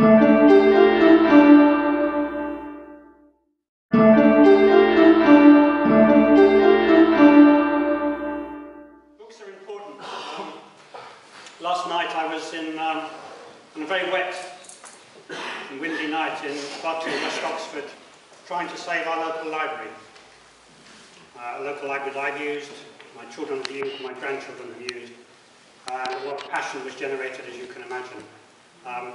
Books are important. Last night I was on a very wet and windy night in Barton, West Oxford, trying to save our local library. A local library that I've used, my children have used, my grandchildren have used, and a lot of passion was generated, as you can imagine.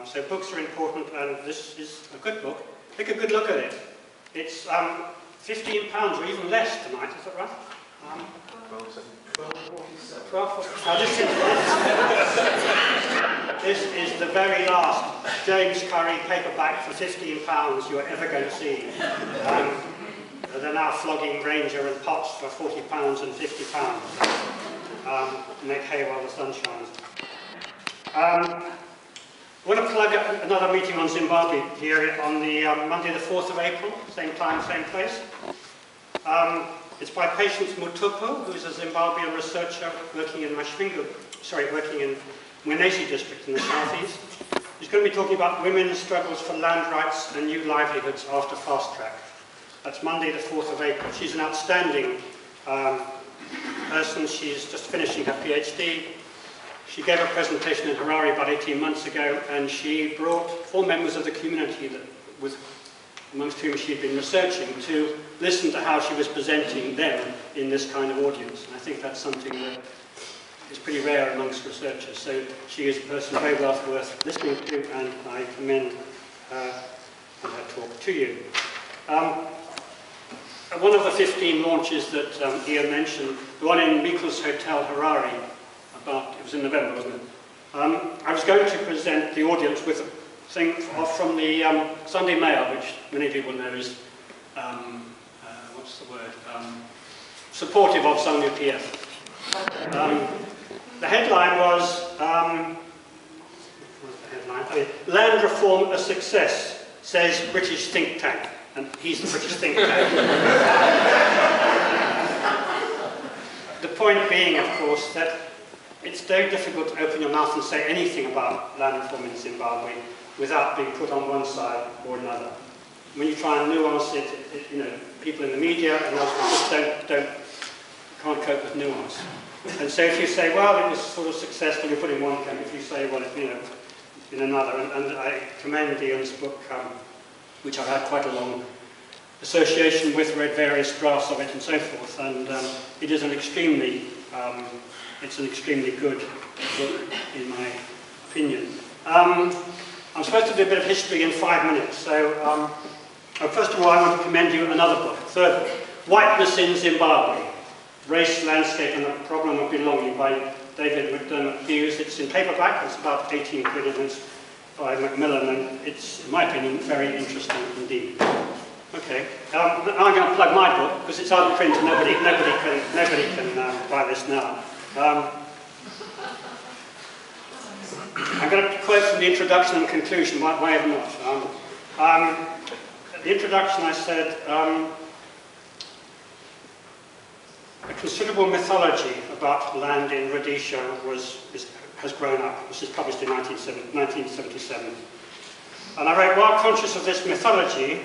So books are important, and this is a good book. Take a good look at it. It's £15 or even less tonight, is that right? 12. This is the very last James Curry paperback for £15 you're ever going to see. They're now flogging Ranger and Potts for £40 and £50. Make hay while the sun shines. I want to plug another meeting on Zimbabwe here on the Monday the 4th of April, same time, same place. It's by Patience Mutupo, who is a Zimbabwean researcher working in working in Mwenezi district in the southeast. He's going to be talking about women's struggles for land rights and new livelihoods after fast track. That's Monday the 4th of April. She's an outstanding person. She's just finishing her PhD. She gave a presentation in Harare about 18 months ago, and she brought 4 members of the community amongst whom she'd been researching to listen to how she was presenting them in this kind of audience. And I think that's something that is pretty rare amongst researchers. So she is a person very well worth listening to, and I commend her and her talk to you. One of the 15 launches that Ian mentioned, the one in Miko's Hotel, Harare, it was in November, wasn't it? I was going to present the audience with a thing from the Sunday Mail, which many people know is, what's the word, supportive of ZANU-PF. The headline was, what was the headline? Oh, yeah. Land Reform a Success, says British think tank. And he's the British think tank. The point being, of course, that it's very difficult to open your mouth and say anything about land reform in Zimbabwe without being put on one side or another. When you try and nuance it, you know, people in the media and elsewhere just can't cope with nuance. And so if you say, well, it was sort of successful, you put in one camp. If you say, well, you know, in another. And I commend Ian's book, which I've had quite a long association with, read various drafts of it and so forth. And it is an extremely good book, in my opinion. I'm supposed to do a bit of history in 5 minutes, so first of all I want to commend you another book, third book, Whiteness in Zimbabwe, Race, Landscape and the Problem of Belonging by David McDermott Hughes. It's in paperback, it's about 18 quid, and it's by Macmillan, and it's, in my opinion, very interesting indeed. Okay, now I'm going to plug my book, because it's out of print and nobody can buy this now. I'm going to quote from the introduction and conclusion, why have not? The introduction I said, a considerable mythology about land in Rhodesia has grown up. This is published in 1977. And I wrote, while conscious of this mythology,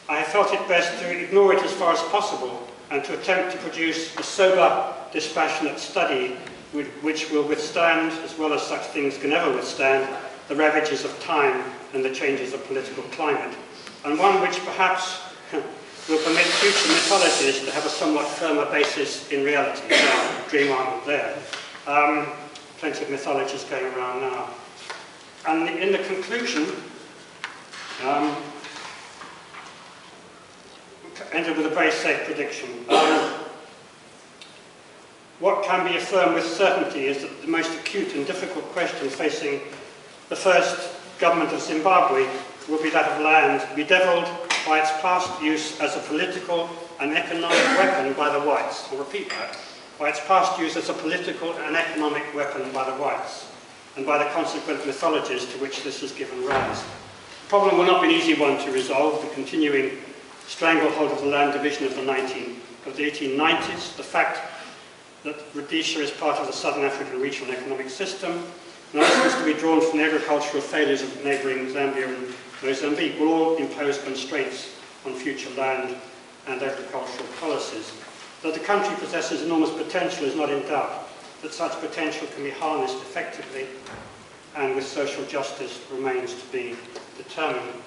I have felt it best to ignore it as far as possible and to attempt to produce a sober, dispassionate study which will withstand, as well as such things can ever withstand, the ravages of time and the changes of political climate, and one which perhaps will permit future mythologies to have a somewhat firmer basis in reality. Dream aren't there. Plenty of mythologies going around now. And in the conclusion, ended with a very safe prediction. What can be affirmed with certainty is that the most acute and difficult question facing the first government of Zimbabwe will be that of land, bedeviled by its past use as a political and economic weapon by the whites. I'll repeat that. By its past use as a political and economic weapon by the whites, and by the consequent mythologies to which this has given rise. The problem will not be an easy one to resolve. The continuing stranglehold of the land division of the 1890s, the fact that Rhodesia is part of the Southern African regional economic system, lessons to be drawn from the agricultural failures of neighbouring Zambia and Mozambique will all impose constraints on future land and agricultural policies. That the country possesses enormous potential is not in doubt, that such potential can be harnessed effectively and with social justice remains to be determined.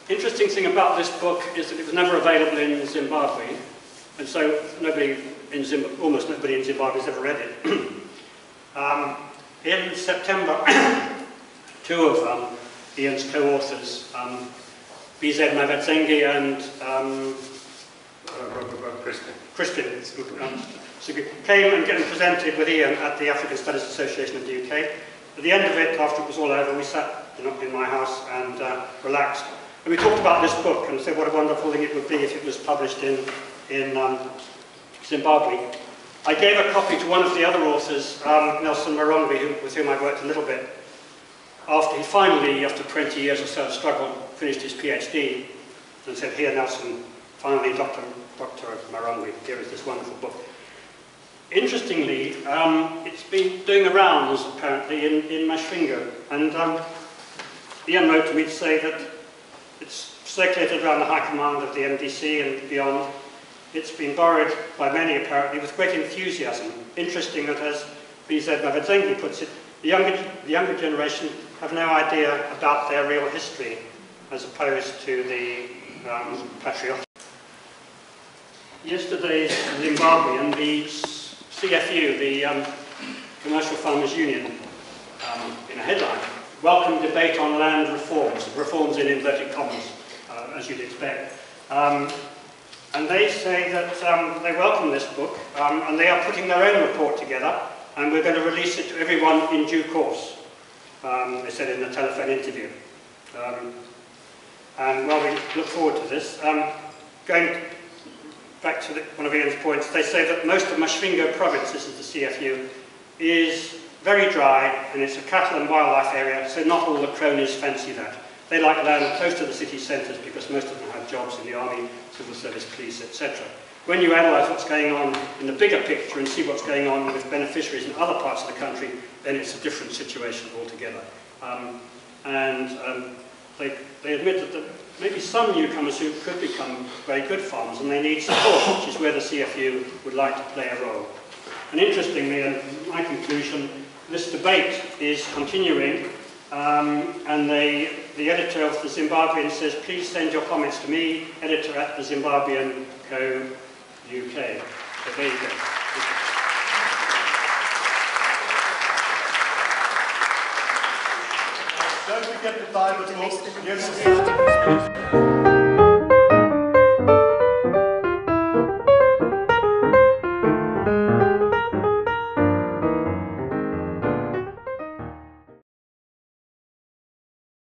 Interesting thing about this book is that it was never available in Zimbabwe, and so almost nobody in Zimbabwe has ever read it. In September, two of Ian's co-authors, BZ Mavatsengi and Crispin, came and presented with Ian at the African Studies Association of the UK. At the end of it, after it was all over, we sat in my house and relaxed. And we talked about this book and said what a wonderful thing it would be if it was published in Zimbabwe. I gave a copy to one of the other authors, Nelson Marongwe, with whom I worked a little bit, after he finally, after 20 years or so of struggle, finished his PhD, and said, here, Nelson, finally, Dr. Marongwe, here is this wonderful book. Interestingly, it's been doing the rounds, apparently, in Masvingo, and Ian wrote to me to say that it's circulated around the high command of the MDC and beyond. It's been borrowed by many, apparently, with great enthusiasm. Interesting that, as BZ Mavatsengi puts it, the younger generation have no idea about their real history, as opposed to the patriotic. Yesterday's Zimbabwean, the CFU, the Commercial Farmers Union, in a headline, welcome debate on land reforms, reforms in inverted commas, as you'd expect. And they say that they welcome this book, and they are putting their own report together, and we're going to release it to everyone in due course, they said in the telephone interview. And well, we look forward to this. Going back to one of Ian's points, they say that most of Masvingo province, this is the CFU, is very dry, and it's a cattle and wildlife area, so not all the cronies fancy that. They like land close to the city centres because most of them have jobs in the army, civil service, police, etc. When you analyse what's going on in the bigger picture and see what's going on with beneficiaries in other parts of the country, then it's a different situation altogether. They admit that maybe some newcomers who could become very good farmers, and they need support, which is where the CFU would like to play a role. And interestingly, and my conclusion, this debate is continuing, and the editor of the Zimbabwean says, please send your comments to me, editor at the Zimbabwean Co. UK. So there you go. Don't forget to buy the book.